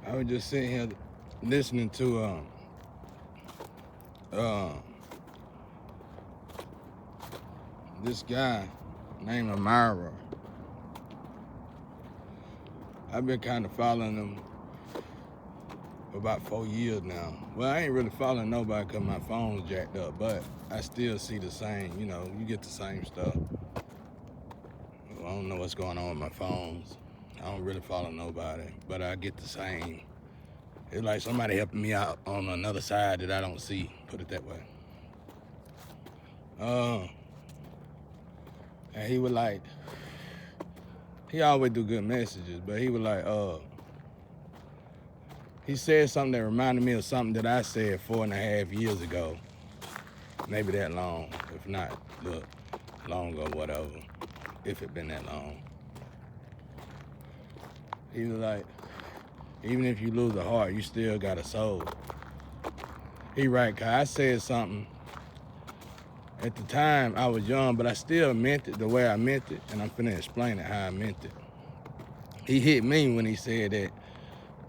I was just sitting here listening to this guy named Amira. I've been kind of following him for about 4 years now. Well, I ain't really following nobody because my phone's jacked up, but I still see the same, you get the same stuff. I don't know what's going on with my phones. I don't really follow nobody, but I get the same. It's like somebody helping me out on another side that I don't see, put it that way. And he was like, he always do good messages, but he was like, he said something that reminded me of something that I said 4.5 years ago. Maybe that long, if not, look, long or whatever, if it been that long. He was like, even if you lose a heart, you still got a soul. He right, cause I said something. At the time, I was young, but I still meant it the way I meant it, and I'm finna explain it how I meant it. He hit me when he said that.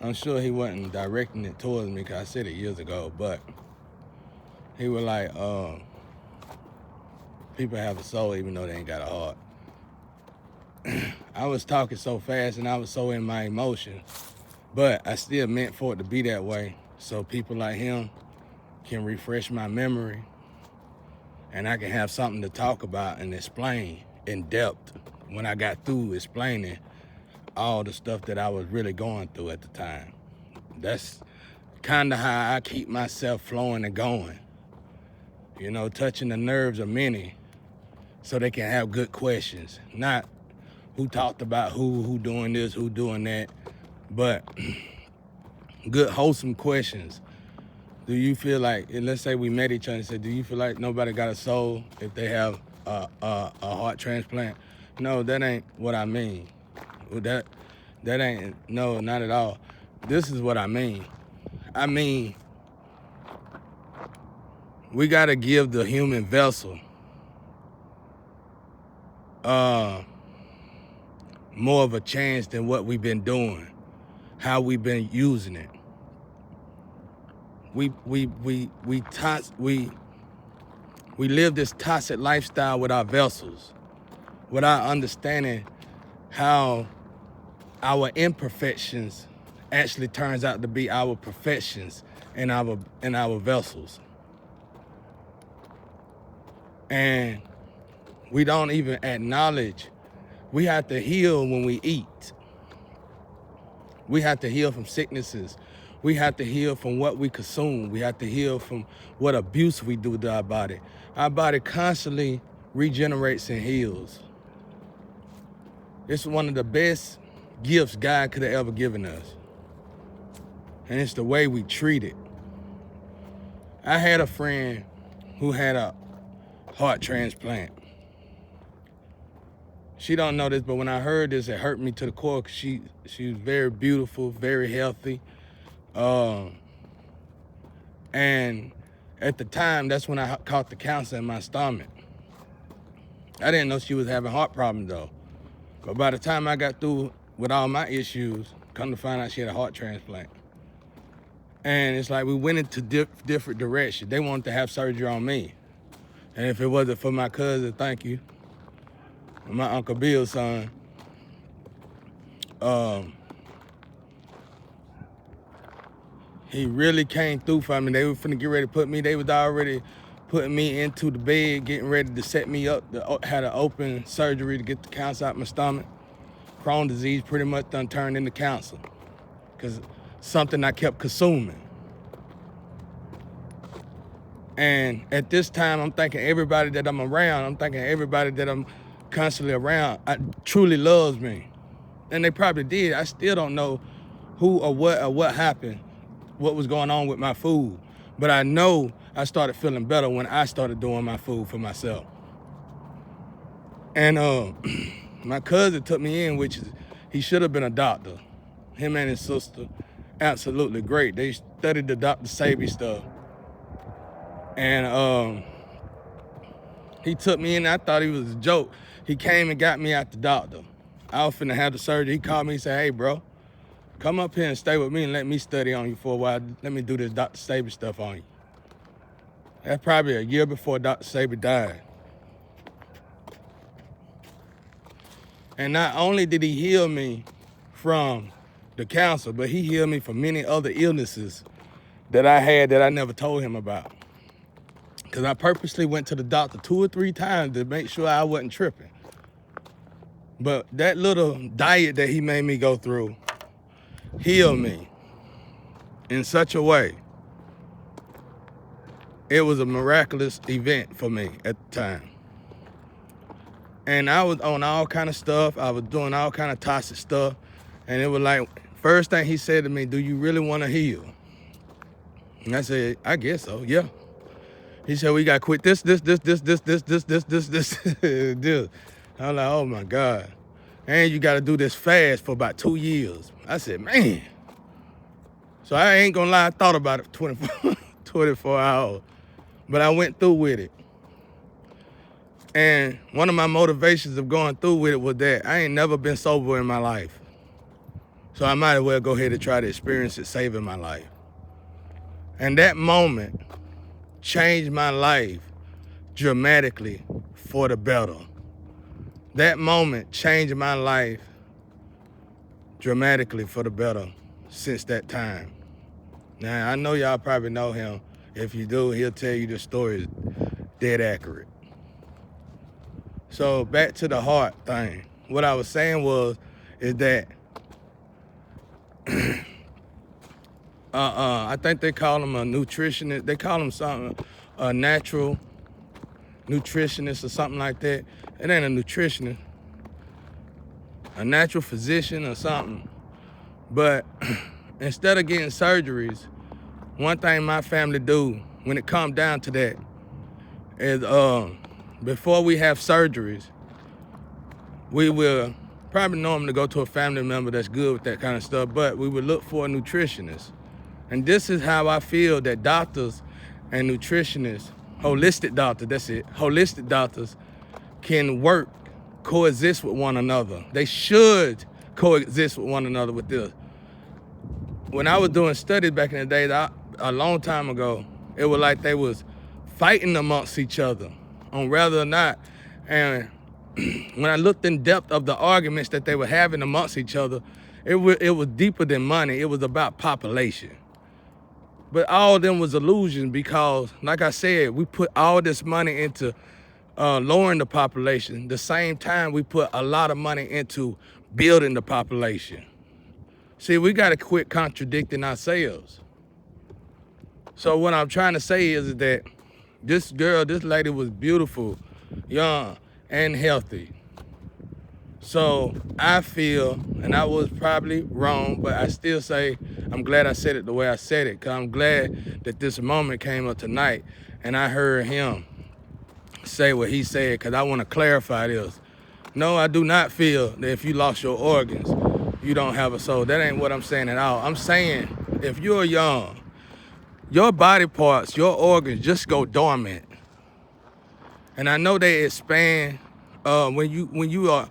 I'm sure he wasn't directing it towards me, cause I said it years ago, but he was like, people have a soul even though they ain't got a heart. I was talking so fast and I was so in my emotions, but I still meant for it to be that way so people like him can refresh my memory and I can have something to talk about and explain in depth when I got through explaining all the stuff that I was really going through at the time. That's kind of how I keep myself flowing and going. Touching the nerves of many so they can have good questions. Not who talked about who doing this, who doing that, but good wholesome questions. Do you feel like, and let's say we met each other and said, do you feel like nobody got a soul if they have a heart transplant? No, that ain't what I mean. That ain't, no, not at all. This is what I mean. I mean, we gotta give the human vessel more of a chance than what we've been doing, how we've been using it. We live this toxic lifestyle with our vessels, without understanding how our imperfections actually turns out to be our perfections in our vessels. And we don't even acknowledge we have to heal when we eat. We have to heal from sicknesses. We have to heal from what we consume. We have to heal from what abuse we do to our body. Our body constantly regenerates and heals. It's one of the best gifts God could have ever given us. And it's the way we treat it. I had a friend who had a heart transplant. She don't know this, but when I heard this, it hurt me to the core. She was very beautiful, very healthy. And at the time, that's when I caught the cancer in my stomach. I didn't know she was having heart problems though. But by the time I got through with all my issues, come to find out she had a heart transplant. And it's like we went into different directions. They wanted to have surgery on me. And if it wasn't for my cousin, thank you, my Uncle Bill's son, he really came through for me. They were finna get ready to put me, they was already putting me into the bed, getting ready to set me up. Had an open surgery to get the cancer out my stomach. Crohn's disease pretty much done turned into cancer because something I kept consuming. And at this time, I'm thinking everybody that I'm around, I'm thinking everybody that I'm constantly around truly loves me. And they probably did. I still don't know who or what happened, what was going on with my food. But I know I started feeling better when I started doing my food for myself. And my cousin took me in, he should have been a doctor. Him and his sister, absolutely great. They studied the Dr. Sebi stuff. And he took me in, I thought he was a joke. He came and got me at the doctor. I was finna have the surgery. He called me and said, hey bro, come up here and stay with me and let me study on you for a while. Let me do this Dr. Sabi stuff on you. That's probably a year before Dr. Sabi died. And not only did he heal me from the cancer, but he healed me from many other illnesses that I had that I never told him about. Because I purposely went to the doctor 2 or 3 times to make sure I wasn't tripping. But that little diet that he made me go through healed me in such a way. It was a miraculous event for me at the time. And I was on all kind of stuff. I was doing all kind of toxic stuff. And it was like, first thing he said to me, do you really want to heal? And I said, I guess so, yeah. He said, we got to quit this. I was like, oh my God. And you got to do this fast for about 2 years. I said, man. So I ain't gonna lie, I thought about it 24 hours. But I went through with it. And one of my motivations of going through with it was that I ain't never been sober in my life. So I might as well go ahead and try to experience it, saving my life. And that moment changed my life dramatically for the better. That moment changed my life dramatically for the better since that time. Now, I know y'all probably know him. If you do, he'll tell you the story is dead accurate. So back to the heart thing. What I was saying is that I think they call him a nutritionist. They call him something, a natural nutritionist or something like that. It ain't a nutritionist, a natural physician or something. But instead of getting surgeries, one thing my family do when it comes down to that is before we have surgeries, we will probably normally go to a family member that's good with that kind of stuff, but we would look for a nutritionist. And this is how I feel that doctors and nutritionists, holistic doctors can coexist with one another. They should coexist with one another with this. When I was doing studies back in the day, a long time ago, it was like they was fighting amongst each other on whether or not. And when I looked in depth of the arguments that they were having amongst each other, it was deeper than money. It was about population. But all of them was illusion because, like I said, we put all this money into lowering the population. The same time we put a lot of money into building the population. See, we got to quit contradicting ourselves. So what I'm trying to say is that this lady was beautiful, young, and healthy. So I feel, and I was probably wrong, but I still say I'm glad I said it the way I said it, because I'm glad that this moment came up tonight and I heard him say what he said, because I want to clarify this. No, I do not feel that if you lost your organs, you don't have a soul. That ain't what I'm saying at all. I'm saying if you're young, your body parts, your organs just go dormant. And I know they expand when you are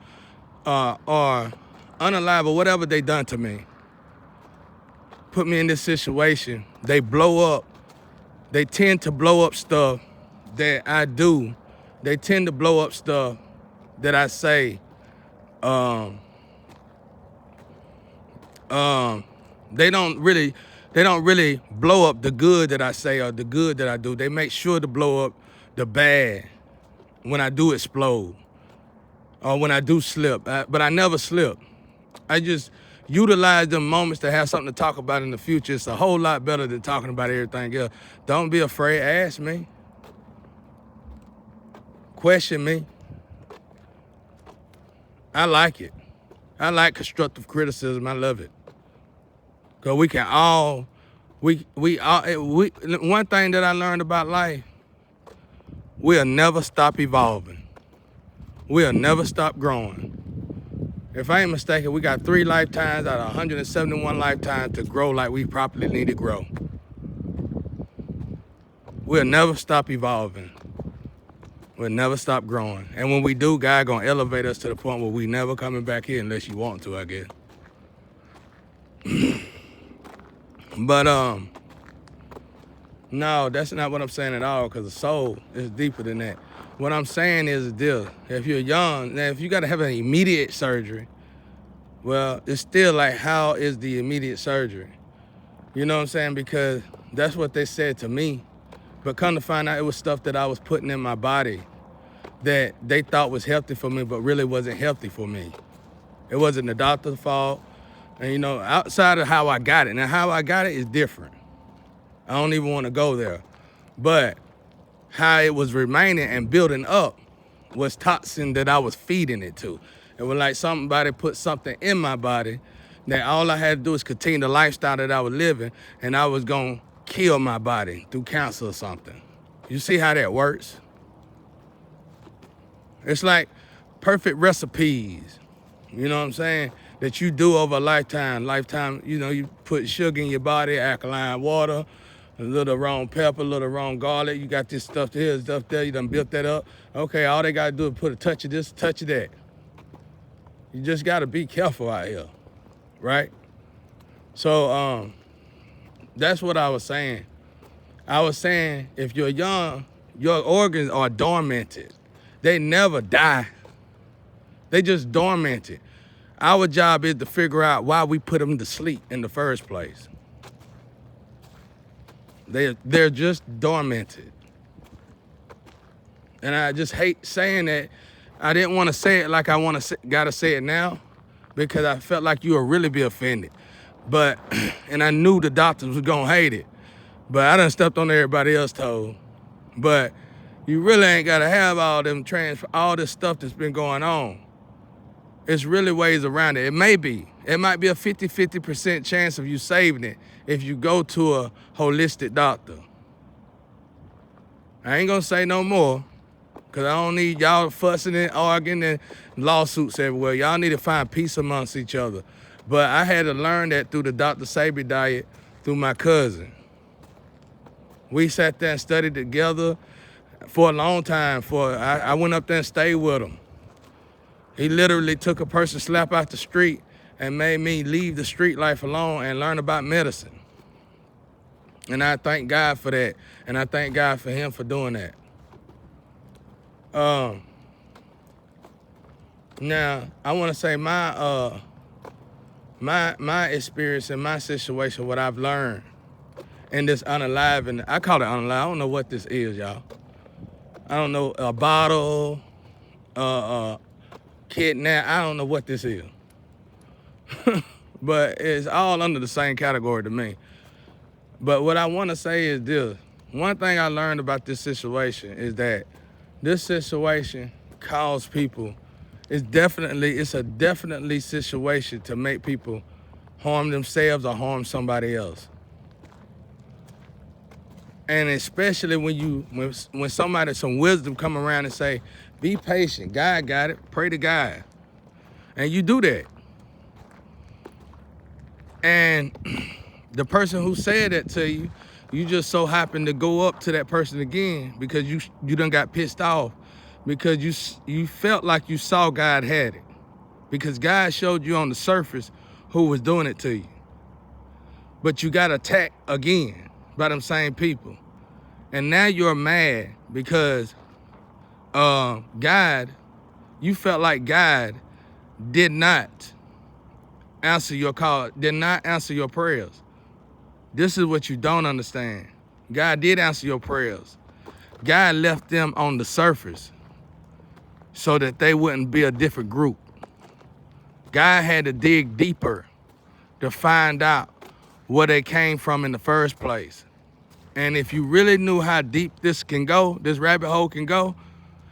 unalive or whatever they done to me. Put me in this situation, they blow up. They tend to blow up stuff that I do. They tend to blow up stuff that I say. They don't really blow up the good that I say or the good that I do. They make sure to blow up the bad when I do explode or when I do slip. But I never slip. I just utilize them moments to have something to talk about in the future. It's a whole lot better than talking about everything else. Don't be afraid. Ask me. Question me. I like it. I like constructive criticism. I love it. Because we can all, one thing that I learned about life, we'll never stop evolving. We'll never stop growing. If I ain't mistaken, we got 3 lifetimes out of 171 lifetimes to grow like we properly need to grow. We'll never stop evolving. We'll never stop growing. And when we do, God gonna elevate us to the point where we never coming back here unless you want to, I guess. But no, that's not what I'm saying at all, because the soul is deeper than that. What I'm saying is this: if you're young, now if you got to have an immediate surgery, well, it's still like, how is the immediate surgery? You know what I'm saying? Because that's what they said to me. But come to find out, it was stuff that I was putting in my body that they thought was healthy for me, but really wasn't healthy for me. It wasn't the doctor's fault. And, you know, outside of how I got it. Now, how I got it is different. I don't even want to go there. But how it was remaining and building up was toxin that I was feeding it to. It was like somebody put something in my body that all I had to do is continue the lifestyle that I was living, and I was going to kill my body through cancer or something. You see how that works? It's like perfect recipes, you know what I'm saying, that you do over a lifetime. You know, you put sugar in your body, alkaline water, a little wrong pepper, a little wrong garlic. You got this stuff here, stuff there. You done built that up. Okay, all they got to do is put a touch of this, a touch of that. You just got to be careful out here, right? So that's what I was saying. I was saying, if you're young, your organs are dormanted. They never die. They just dormanted. Our job is to figure out why we put them to sleep in the first place. They're just dormanted. And I just hate saying that. I didn't want to say it like I gotta say it now, because I felt like you would really be offended. But, and I knew the doctors was gonna hate it, but I done stepped on everybody else's toes. But you really ain't gotta have all this stuff that's been going on. It's really ways around it. It might be a 50% chance of you saving it if you go to a holistic doctor. I ain't gonna say no more, because I don't need y'all fussing and arguing and lawsuits everywhere. Y'all need to find peace amongst each other. But I had to learn that through the Dr. Sebi diet, through my cousin. We sat there and studied together for a long time. I went up there and stayed with him. He literally took a person slap out the street and made me leave the street life alone and learn about medicine. And I thank God for that. And I thank God for him for doing that. Now, I want to say my experience and my situation, what I've learned in this unaliving, I call it unalive. I don't know what this is, y'all. I don't know, a bottle, kidnap. I don't know what this is. But it's all under the same category to me. But what I want to say is this. One thing I learned about this situation is that this situation caused people, it's a definitely situation to make people harm themselves or harm somebody else. And especially when somebody, some wisdom come around and say, be patient, God got it, pray to God. And you do that. And the person who said that to you, you just so happen to go up to that person again because you done got pissed off because you felt like you saw God had it. Because God showed you on the surface who was doing it to you. But you got attacked again by them same people. And now you're mad because you felt like God did not answer your call, did not answer your prayers. This is what you don't understand. God did answer your prayers. God left them on the surface so that they wouldn't be a different group. God had to dig deeper to find out where they came from in the first place. And if you really knew how deep this can go, this rabbit hole can go,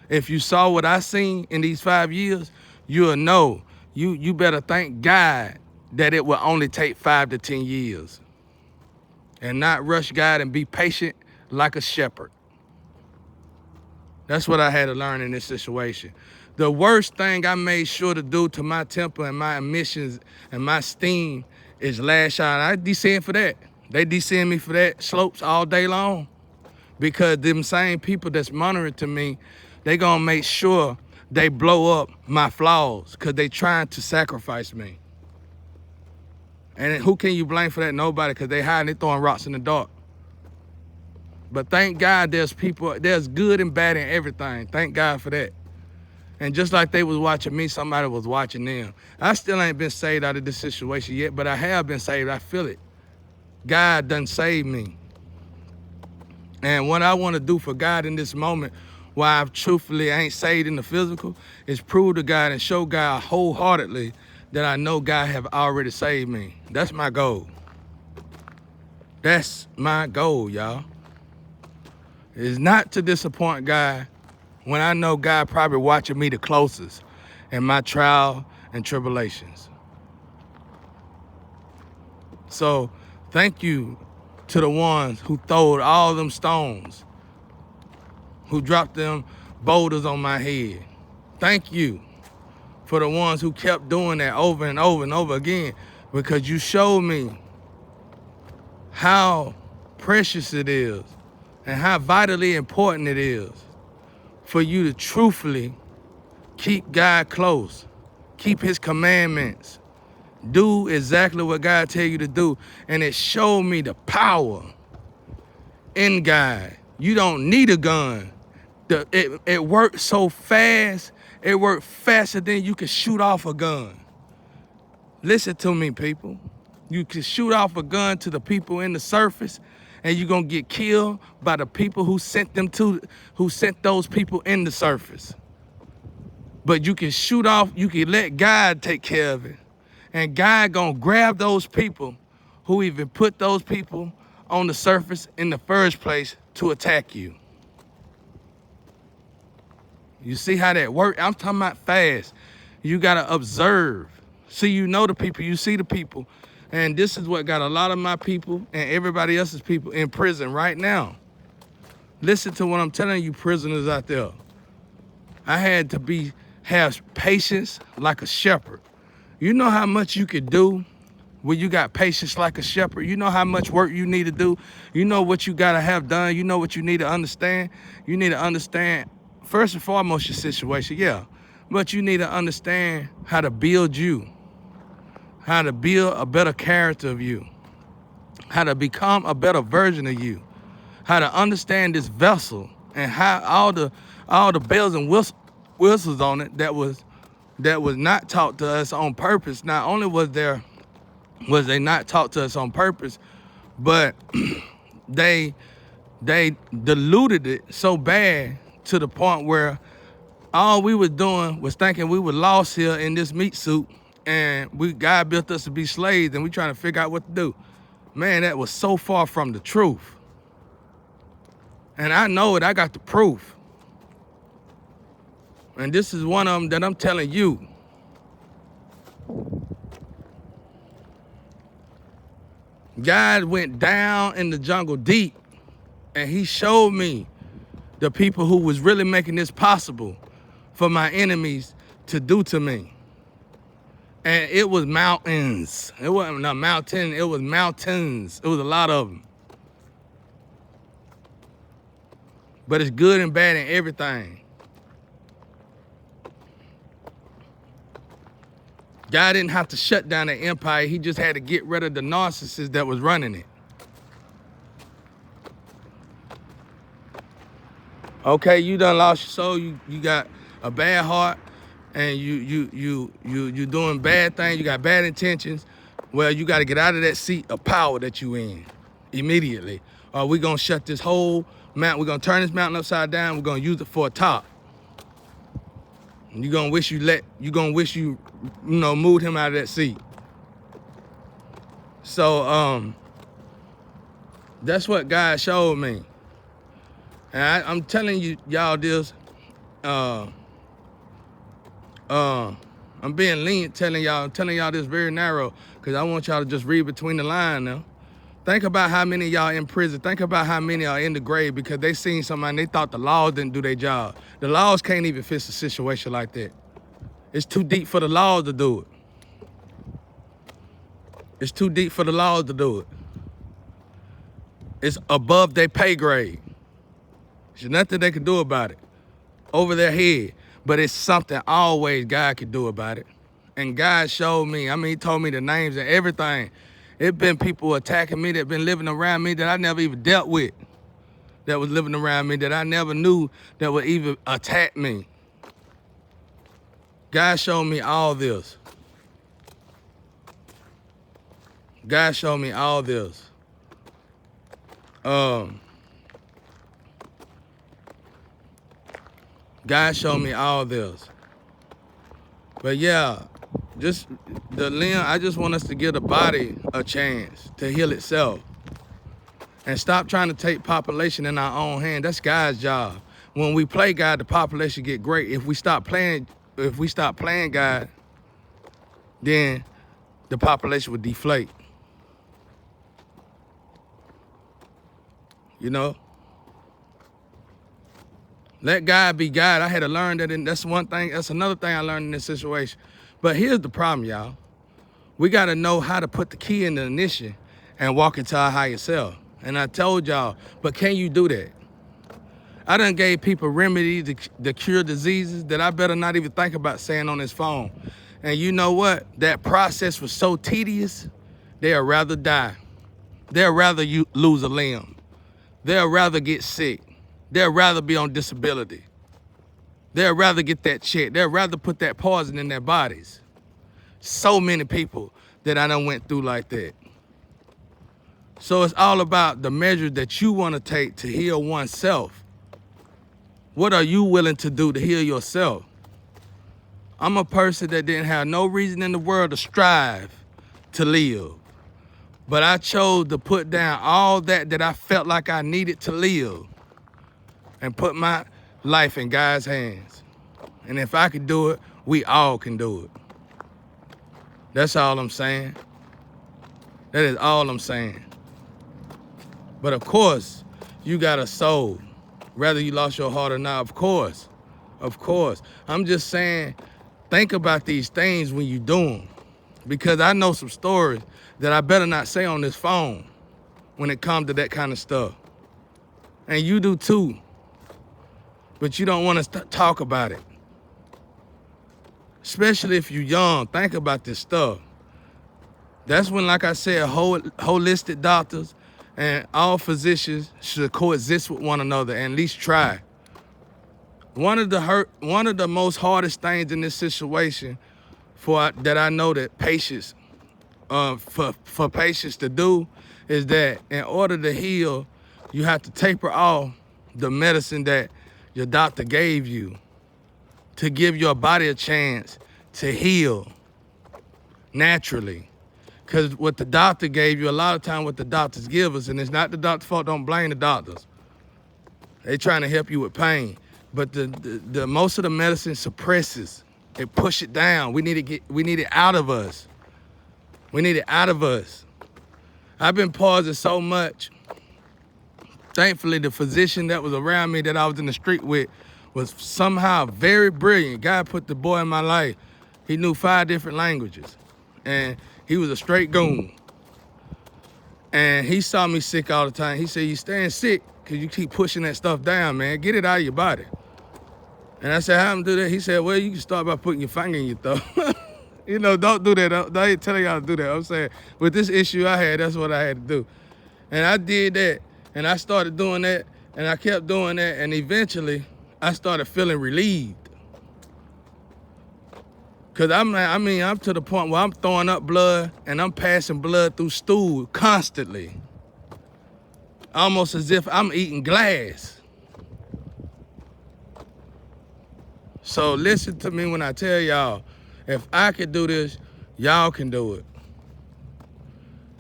if you saw what I seen in these 5 years, you'll know. You better thank God that it will only take 5 to 10 years. And not rush God and be patient like a shepherd. That's what I had to learn in this situation. The worst thing I made sure to do to my temper and my emissions and my steam is lash out. I descend for that. They descend me for that slopes all day long. Because them same people that's monitoring to me, they gonna make sure they blow up my flaws because they trying to sacrifice me. And who can you blame for that? Nobody, because they hiding, they throwing rocks in the dark. But thank God there's people, there's good and bad in everything. Thank God for that. And just like they was watching me, somebody was watching them. I still ain't been saved out of this situation yet, but I have been saved. I feel it. God done saved me. And what I want to do for God in this moment, why I truthfully ain't saved in the physical, is prove to God and show God wholeheartedly that I know God have already saved me. That's my goal. That's my goal, y'all. It's not to disappoint God when I know God probably watching me the closest in my trial and tribulations. So thank you to the ones who throwed all them stones, who dropped them boulders on my head. Thank you for the ones who kept doing that over and over and over again, because you showed me how precious it is and how vitally important it is for you to truthfully keep God close, keep his commandments, do exactly what God tell you to do. And it showed me the power in God. You don't need a gun. It worked so fast. It worked faster than you could shoot off a gun. Listen to me, people. You can shoot off a gun to the people in the surface, and you're gonna get killed by the people who sent those people in the surface. But you can shoot off, you can let God take care of it. And God gonna grab those people who even put those people on the surface in the first place to attack you. You see how that works? I'm talking about fast. You gotta observe. See, you know the people, you see the people. And this is what got a lot of my people and everybody else's people in prison right now. Listen to what I'm telling you, prisoners out there. I had to have patience like a shepherd. You know how much you could do when you got patience like a shepherd? You know how much work you need to do? You know what you gotta have done? You know what you need to understand? You need to understand, first and foremost, your situation, yeah. But you need to understand how to build you, how to build a better character of you, how to become a better version of you, how to understand this vessel and how all the bells and whistles on it that was not taught to us on purpose. Not only was they not taught to us on purpose, but they diluted it so bad to the point where all we were doing was thinking we were lost here in this meat suit, and God built us to be slaves, and we trying to figure out what to do. Man, that was so far from the truth. And I know it, I got the proof. And this is one of them that I'm telling you. God went down in the jungle deep, and he showed me the people who was really making this possible for my enemies to do to me. And it was mountains. It wasn't a mountain, it was mountains. It was a lot of them. But it's good and bad in everything. God didn't have to shut down the empire. He just had to get rid of the narcissist that was running it. Okay, you done lost your soul. You got a bad heart, and you doing bad things. You got bad intentions. Well, you got to get out of that seat of power that you in immediately. Or we're gonna shut this whole mountain. We're gonna turn this mountain upside down. We're gonna use it for a top. And you're gonna wish you moved him out of that seat. So that's what God showed me. And I'm telling y'all this. I'm being lenient telling y'all this very narrow, because I want y'all to just read between the lines now. Think about how many of y'all in prison. Think about how many are in the grave because they seen somebody and they thought the laws didn't do their job. The laws can't even fix a situation like that. It's too deep for the laws to do it. It's too deep for the laws to do it. It's above their pay grade. There's nothing they can do about it. Over their head. But it's something always God can do about it. And God showed me, he told me the names and everything. It been people attacking me that been living around me that I never even dealt with, that was living around me that I never knew that would even attack me. God showed me all this. God showed me all this. God showed me all this. But yeah, just the limb, I just want us to give the body a chance to heal itself. And stop trying to take population in our own hand. That's God's job. When we play God, the population get great. If we stop playing God, then the population would deflate. You know? Let God be God. I had to learn that, and that's one thing. That's another thing I learned in this situation. But here's the problem, y'all. We got to know how to put the key in the ignition and walk into our higher self. And I told y'all, but can you do that? I done gave people remedies to cure diseases that I better not even think about saying on this phone. And you know what? That process was so tedious, they'll rather die. They'll rather you lose a limb. They'll rather get sick. They'll rather be on disability. They'll rather get that check. They'll rather put that poison in their bodies. So many people that I done went through like that. So it's all about the measures that you want to take to heal oneself. What are you willing to do to heal yourself? I'm a person that didn't have no reason in the world to strive to live. But I chose to put down all that I felt like I needed to live and put my life in God's hands. And if I could do it, we all can do it. That's all I'm saying. That is all I'm saying. But of course, you got a soul. Whether you lost your heart or not, of course. Of course. I'm just saying, think about these things when you do them. Because I know some stories that I better not say on this phone when it comes to that kind of stuff. And you do too. But you don't want to talk about it. Especially if you're young, think about this stuff. That's when, like I said, holistic doctors and all physicians should coexist with one another and at least try. One of the most hardest things in this situation that I know that patients, for patients to do is that in order to heal, you have to taper off the medicine that your doctor gave you to give your body a chance to heal naturally. Because what the doctor gave you, a lot of time what the doctors give us, and it's not the doctor's fault, don't blame the doctors. They trying to help you with pain. But the most of the medicine suppresses. It push it down. We need it out of us. We need it out of us. I've been pausing so much. Thankfully, the physician that was around me that I was in the street with was somehow very brilliant. God put the boy in my life. He knew 5 different languages. And he was a straight goon. And he saw me sick all the time. He said, you staying sick because you keep pushing that stuff down, man. Get it out of your body. And I said, how am I do that? He said, well, you can start by putting your finger in your throat. You know, don't do that. I ain't telling y'all to do that. I'm saying, with this issue I had, that's what I had to do. And I did that. And I started doing that. And I kept doing that. And eventually, I started feeling relieved. Because I'm to the point where I'm throwing up blood and I'm passing blood through stool constantly. Almost as if I'm eating glass. So listen to me when I tell y'all, if I could do this, y'all can do it.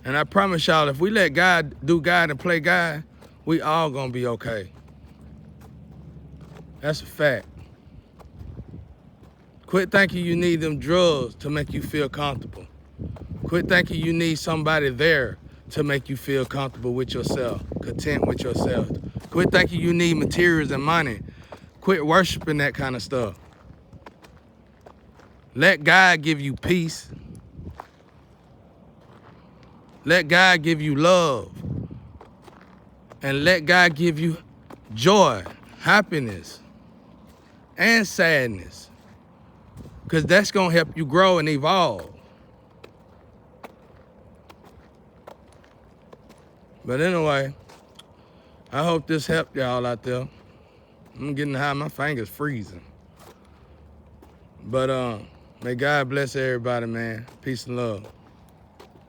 And I promise y'all, if we let God do God and play God, we all gonna be okay. That's a fact. Quit thinking you need them drugs to make you feel comfortable. Quit thinking you need somebody there to make you feel comfortable with yourself, content with yourself. Quit thinking you need materials and money. Quit worshiping that kind of stuff. Let God give you peace. Let God give you love. And let God give you joy, happiness, and sadness. Because that's going to help you grow and evolve. But anyway, I hope this helped y'all out there. I'm getting high, my fingers freezing. But may God bless everybody, man. Peace and love.